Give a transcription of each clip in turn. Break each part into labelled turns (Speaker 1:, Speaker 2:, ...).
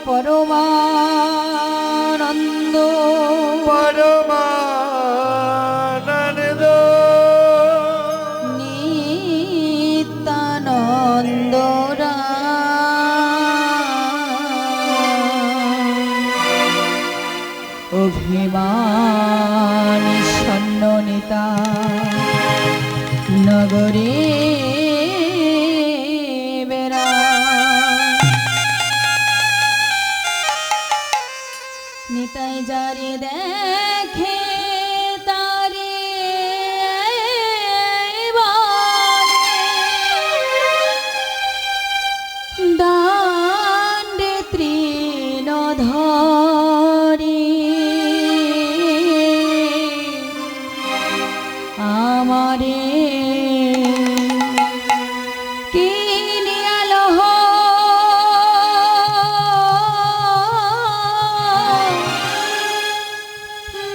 Speaker 1: পরমানন্দ
Speaker 2: পরমানন্দ
Speaker 1: নিত্যানন্দ অভিমানী সন্ননেতা নগরে বেড়া নিতাই যারে দেখে তারে দাণ্ডে তৃণ ধরে আমারে কিনিয়ালহ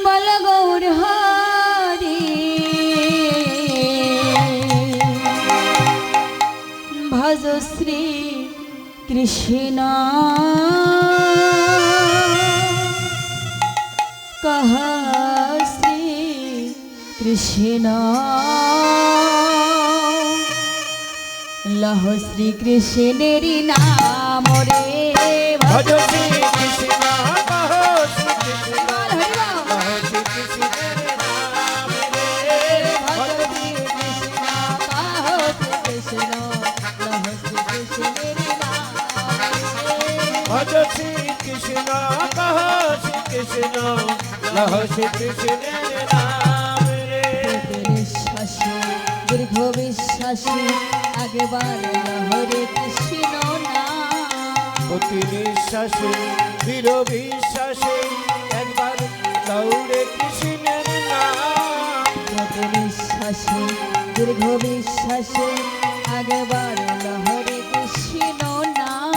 Speaker 1: বল গৌর হরি ভজ শ্রী কৃষ্ণ কহ শ্রী কৃষ্ণ লহ শ্রী কৃষ্ণের নাম রে
Speaker 2: ভজ শ্রী কৃষ্ণ কহ শ্রী কৃষ্ণ লহ শ্রী কৃষ্ণের নাম রে
Speaker 1: ভজ শ্রী কৃষ্ণ কহ শ্রী কৃষ্ণ লহ শ্রী কৃষ্ণের নাম রে
Speaker 2: ভজ শ্রী কৃষ্ণ কহ শ্রী কৃষ্ণ লহ শ্রী কৃষ্ণের নাম রে
Speaker 1: নিঃশ্বাসে দীর্ঘ বিশ্বাসে আগেবার হরে কৃষ্ণ নাম
Speaker 2: অতি নিঃশ্বাসে দৃঢ় বিশ্বাসে একবার দৌড়ে কৃষ্ণের নাম
Speaker 1: প্রতি নিঃশ্বাসে দীর্ঘ বিশ্বাসে আগেবার হরে কৃষ্ণ নাম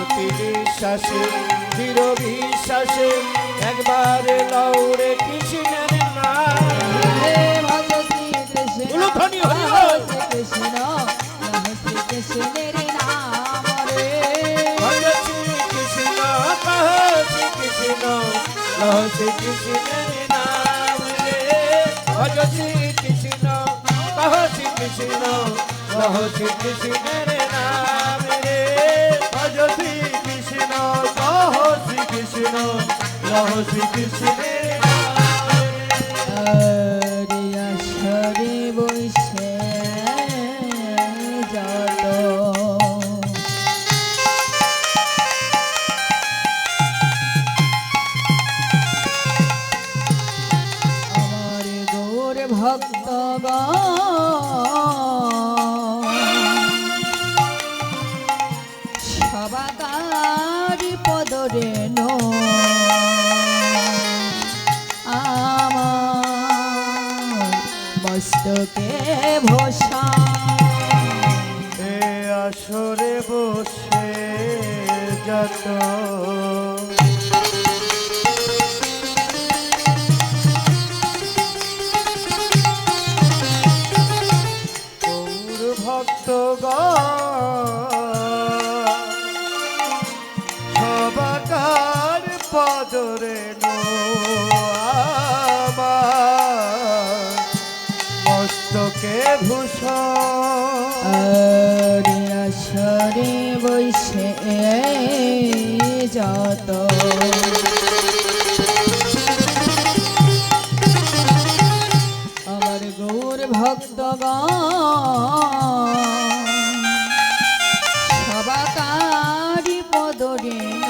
Speaker 2: অতি নিঃশ্বাসে দৃঢ় বিশ্বাসে একবার দৌড়ে কৃষ্ণের নাম
Speaker 1: হে ভজ শ্রী কৃষ্ণ
Speaker 2: উলুধ্বনি হরি
Speaker 1: কহ
Speaker 2: বল।
Speaker 1: শ্রী কৃষ্ণ লহ শ্রী কৃষ্ণের নাম রে
Speaker 2: ভজ শ্রী কৃষ্ণ কহ শ্রী কৃষ্ণ লহ শ্রী কৃষ্ণের নাম রে ভজ শ্রী কৃষ্ণ কহ শ্রী কৃষ্ণ লহ শ্রী কৃষ্ণের নাম রে ভজ শ্রী কৃষ্ণ কহ শ্রী কৃষ্ণ লহ শ্রী কৃষ্ণের নাম রে
Speaker 1: আসরে বসে যত আমার গৌর ভক্তগণ সবাকার পদরেণ আমার মস্তকে ভোষা
Speaker 2: এ আসরে বসে যত গৌর ভক্তগণ সবাকার পদরে আমার মস্তকে ভূষণ
Speaker 1: আরে আসরে বসে যত আমার গৌর ভক্তগণ সবাকারি পদরেণ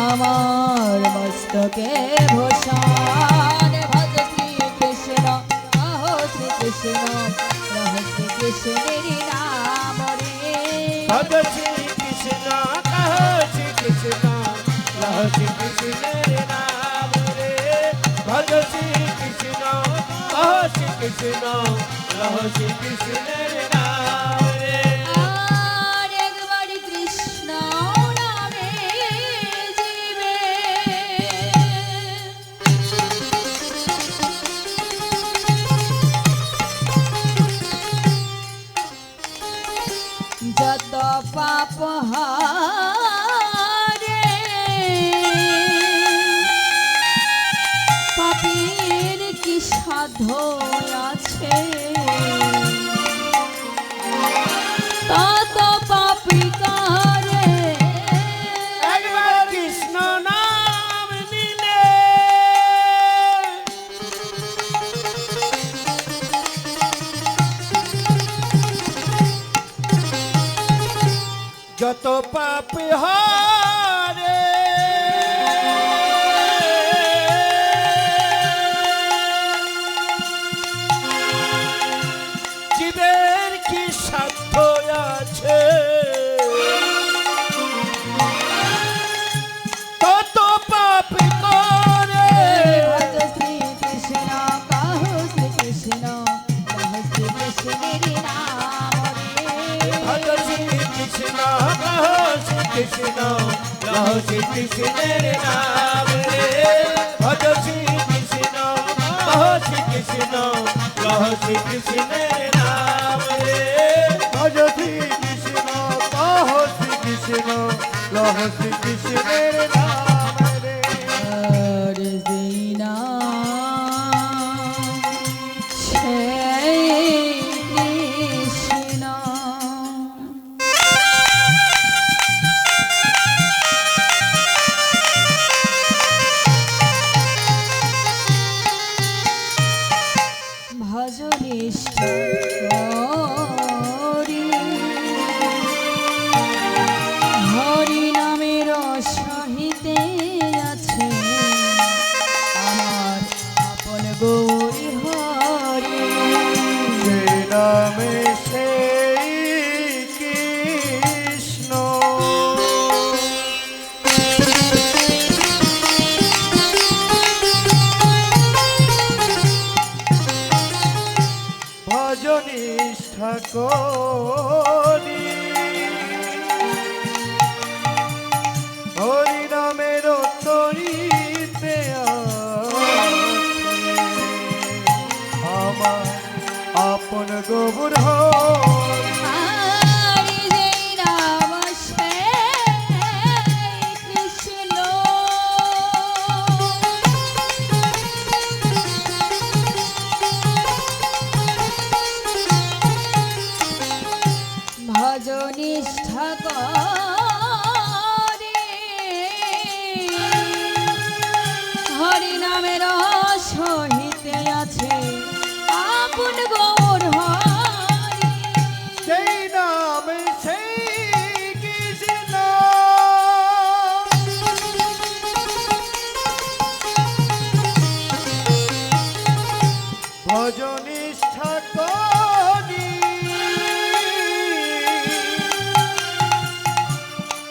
Speaker 1: আমার মস্তকে ভূষণ ভজ শ্রী কৃষ্ণ কহ শ্রী কৃষ্ণ লহ শ্রী কৃষ্ণের নাম রে
Speaker 2: ভজ শ্রী কৃষ্ণ কহ শ্রী কৃষ্ণ লহ শ্রী কৃষ্ণের নাম রে ভজ শ্রী কৃষ্ণ কহ শ্রী কৃষ্ণ লহ শ্রী কৃষ্ণের নাম রে
Speaker 1: আর একবার কৃষ্ণ নামে জীবে যত পাপ হয় সাধ্য আছে তত পাপী কারে
Speaker 2: একবার কৃষ্ণ নাম নিলে যত পাপ হারে জীবের কি সাধ্য আছে তত পাপ করে
Speaker 1: ভজ শ্রী কৃষ্ণ কাহো শ্রী কৃষ্ণ কহ শ্রী কৃষ্ণের নাম রে
Speaker 2: ভজ শ্রী কৃষ্ণ কহ শ্রী কৃষ্ণ কহ শ্রী কৃষ্ণের নাম রে ভজ শ্রী কৃষ্ণ কহ শ্রী কৃষ্ণ কহ শ্রী কৃষ্ণের নাম রে
Speaker 3: ভজ শ্রী কৃষ্ণ কহ শ্রী কৃষ্ণ লহ শ্রী কৃষ্ণের নাম রে
Speaker 1: আর যেই নাম সেই কৃষ্ণ ভজনিষ্ঠ হরি হরি নামের সহিতে আছে আমার আপন গৌরী হরি
Speaker 3: সেই নামে সেই কৃষ্ণ ভজনিষ্ঠা করি হরি নামের তরিতে আমার আপন গোবর হরি
Speaker 1: হরি যেই নাম সেই কৃষ্ণ ভজনিষ্ঠা করে হরি নামের সহিতে আছে আপন গৌর হরি
Speaker 3: সেই নামে সেই কৃষ্ণ ভজনিষ্ঠা করি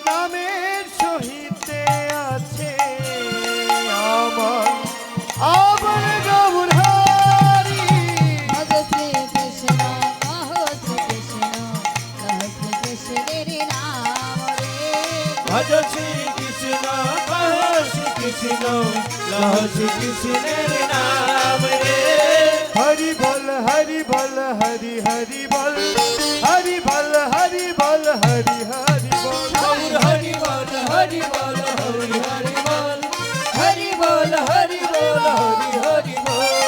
Speaker 3: নামের সহিতে আছে আমার আপন গৌর হরি
Speaker 1: ভজ শ্রী কৃষ্ণ কহ শ্রী কৃষ্ণ কহ শ্রী কৃষ্ণের নাম রে
Speaker 2: ভজ শ্রী কৃষ্ণ কহ শ্রী কৃষ্ণ লহ শ্রী কৃষ্ণের নাম রে
Speaker 3: হরি বল হরি বল হরি হরি বল হরি বল হরি বল হরি হরি বল
Speaker 2: গৌর হরি বল হরি বল হরি হরি বল হরি বল হরি বল হরি হরি বল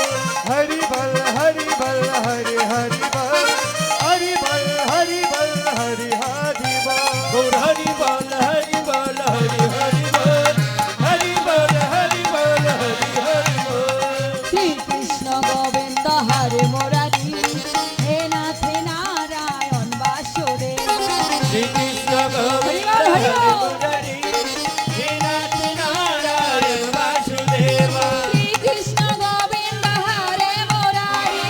Speaker 3: হরি বল হরি বল হরি হরি বল হরি বল হরি বল হরি হরি বল
Speaker 2: গৌর হরি বল হরি বল হরি হরি বল হরি বল হরি বল হরি হরি বল
Speaker 1: শ্রী কৃষ্ণ গোবিন্দ হরে মুরারি হে নাথ নারায়ণ বাসুদেব
Speaker 2: শ্রী কৃষ্ণ গোবিন্দ হরি মুরারি হে নাথ নারায়ণ বাসুদেব
Speaker 1: শ্রী কৃষ্ণ গোবিন্দ হরে মুরারি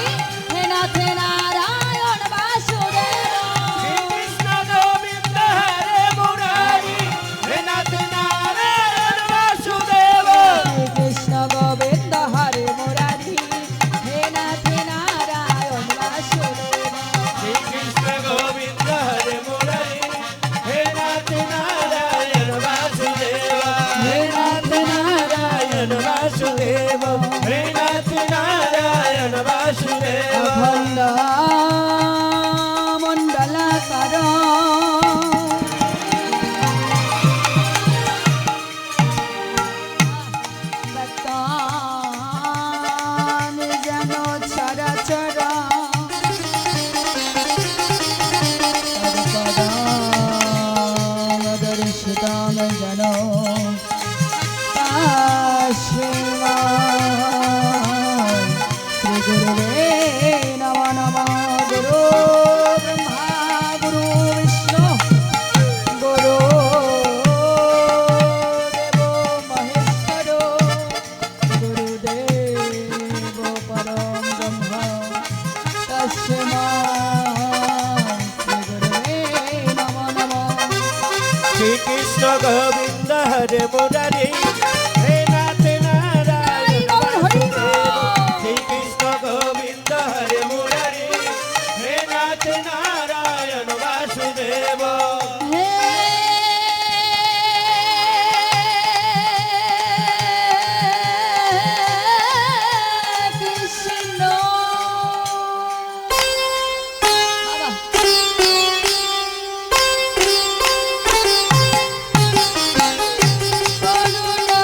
Speaker 1: হে নাথ নারায়ণ বাসুদেব
Speaker 2: শ্রী কৃষ্ণ গোবিন্দ হরে মুরারি হে নাথ নারায়ণ বাসুদেব
Speaker 1: শ্রী কৃষ্ণ গোবিন্দ হরে মুরারি হে নাথ নারায়ণ বাসুদেব
Speaker 2: শ্রী কৃষ্ণ গোবিন্দ হরে মুরারি হে নাথ নারায়ণ বাসুদেব হে নাথ নারায়ণ বাসুদেব হে নাথ নারায়ণ বাসুদেব
Speaker 1: অখণ্ড মণ্ডলাকার
Speaker 2: কৃষ্ণ গোবিন্দ হরে মুরারি হে নাথ নারায়ণ বাসুদেব শ্রী কৃষ্ণ গোবিন্দ হরে মুরারি হে নাথ নারায়ণ বাসুদেব
Speaker 1: হে কৃষ্ণ বাবা করুণা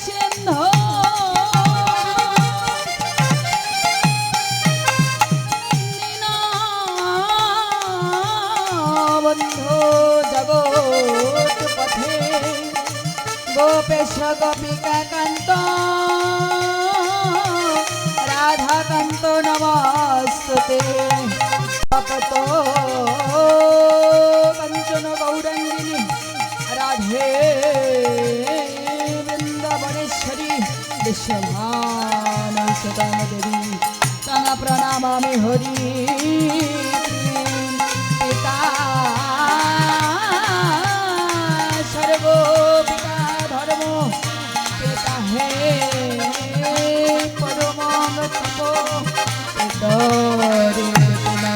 Speaker 1: সিন্ধু বন্ধু জগৎ পথে গোপেশ গোপিকা কান্ত রাধা কান্ত নমস্তুতে তপত কাঞ্চন গৌরাঙ্গিনী রাধে বৃন্দাবনেশ্বরী বিশ্বভান সদান দেবী তং প্রণামামি হরি পিতা সর্বপিতা ধর্ম পিতা হে পরম তপ পিতরে পুনঃ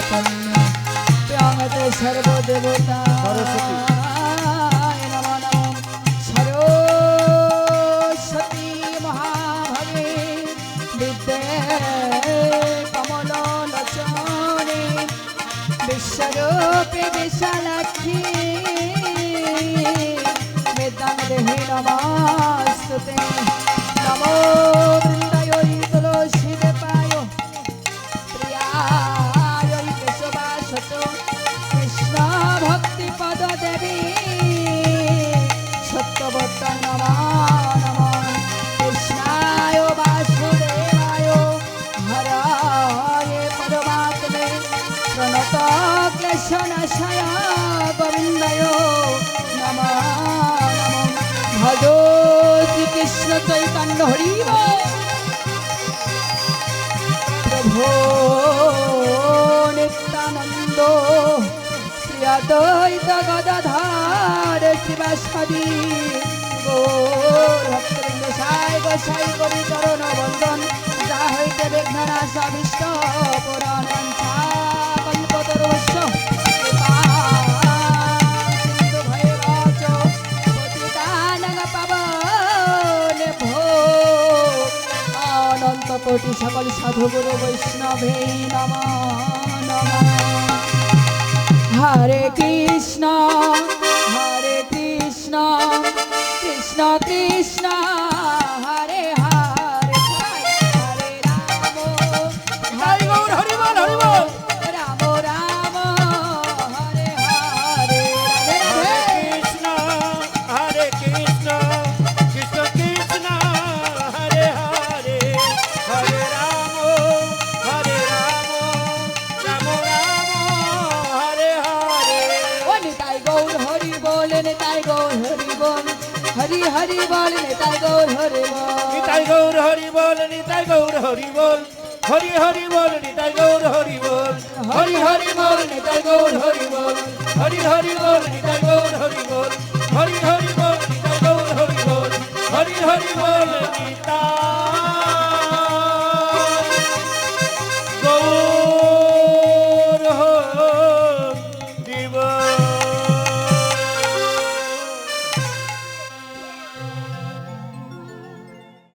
Speaker 1: প্রিয়ংতে সর্বদেবতা
Speaker 3: সরস্বতী।
Speaker 1: নমো নমো সরস্বতী মহাভাগে বিদ্যে কমল লোচনে বিশ্বরূপে বিশালাক্ষী বেদাং দেহে নমস্তুতে নমো বৃন্দায় তুলসী দেবায় প্রিয়ায় কেশবাসত কৃষ্ণ ভক্তি পদ দেবী সত্যবত্তা নমো নমো কৃষ্ণায় বাসুদেবায় হরায় পরমাত্মে প্রণত ক্লেশনাশায় গোবিন্দায় নমো নমো ভজো শ্রীকৃষ্ণ চৈতন্য হরি বল। প্রভো নিত্যানন্দ শ্রী অদ্বৈত গদাধর শিবাসাদি গৌর ভক্তবৃন্দ সাই গোসাই কবি চরণ বন্দন যা হইতে বিঘ্ননাশ অভীষ্ট পুরাণ বাঞ্ছা কল্পতরুশ্চ কৃপা সিন্ধু ভৈরচ পতিতানং পাবনে ভো অনন্ত কোটি সকল সাধু গুরু বৈষ্ণবে নমঃ নমঃ হরে কৃষ্ণ কৃষ্ণ কৃষ্ণ হরে হরে হরে রাম
Speaker 2: হরি গৌর হরি বল হরি বল
Speaker 1: রাম রাম হরে হরে রাধে রাধে
Speaker 2: কৃষ্ণ হরে কৃষ্ণ কৃষ্ণ কৃষ্ণ হরে হরে হরে রাম রাম রাম হরে হরে
Speaker 1: ও নিতাই গৌর হরি বল নিতাই গৌর হরি বল হরি হরি বল নিতাই গৌর হরি বল
Speaker 2: নিতাই গৌর হরি বল নিতাই গৌর হরি বল হরি হরি বল নিতাই গৌর হরি বল হরি হরি বল নিতাই গৌর হরি বল হরি হরি বল নিতাই গৌর হরি বল হরি হরি বল নিতাই গৌর হরি বল হরি হরি বল নিতাই